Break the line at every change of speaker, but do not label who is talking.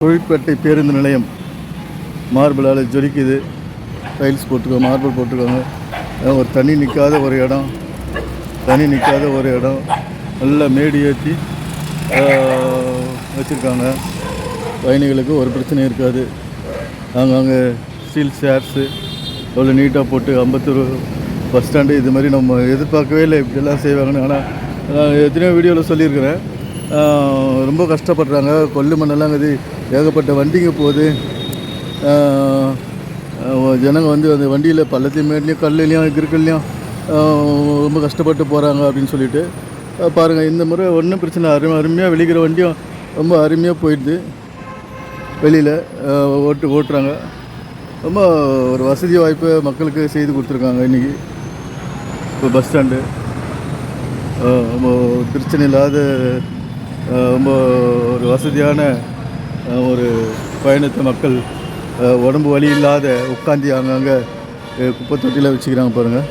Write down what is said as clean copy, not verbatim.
தொழிற்பேட்டை பேருந்து நிலையம் மார்பிளால் ஜொலிக்குது. டைல்ஸ் போட்டிருக்காங்க, மார்பிள் போட்டிருக்காங்க. ஒரு தண்ணி நிற்காத ஒரு இடம் நல்லா மேடு ஏற்றி வச்சுருக்காங்க. பயணிகளுக்கு ஒரு பிரச்சனையும் இருக்காது. அங்கங்கே ஸ்டீல் சேர்ஸு எவ்வளோ நீட்டாக போட்டு அம்பத்தூர் பஸ் ஸ்டாண்டு இது மாதிரி நம்ம எதிர்பார்க்கவே இல்லை இப்படிலாம் செய்வாங்கன்னு. ஆனால் நான் எத்தனையோ வீடியோவில் சொல்லியிருக்கிறேன். ரொம்ப கஷ்டப்படுறாங்க. கொல்லு மண்ணெல்லாம் இது ஏகப்பட்ட வண்டிங்க போகுது. ஜனங்க வந்து அந்த வண்டியில் பள்ளத்தையும் மேட்லேயும் கல்லுலேயும் கிறுக்கல்லையும் ரொம்ப கஷ்டப்பட்டு போகிறாங்க அப்படின்னு சொல்லிட்டு பாருங்கள். இந்த முறை ஒன்றும் பிரச்சனை அருமையாக வெளிக்கிற வண்டியும் ரொம்ப அருமையாக போயிடுது. வெளியில் ஓட்டுறாங்க. ரொம்ப ஒரு வசதி வாய்ப்பு மக்களுக்கு செய்து கொடுத்துருக்காங்க. இன்றைக்கி இப்போ பஸ் ஸ்டாண்டு ரொம்ப பிரச்சனை இல்லாத ரொம்ப ஒரு வசதியான ஒரு பயணத்தை மக்கள் உடம்பு வலி இல்லாத உட்காந்து அங்கங்கே குப்பை தொட்டியில் வச்சுக்கிறாங்க பாருங்கள்.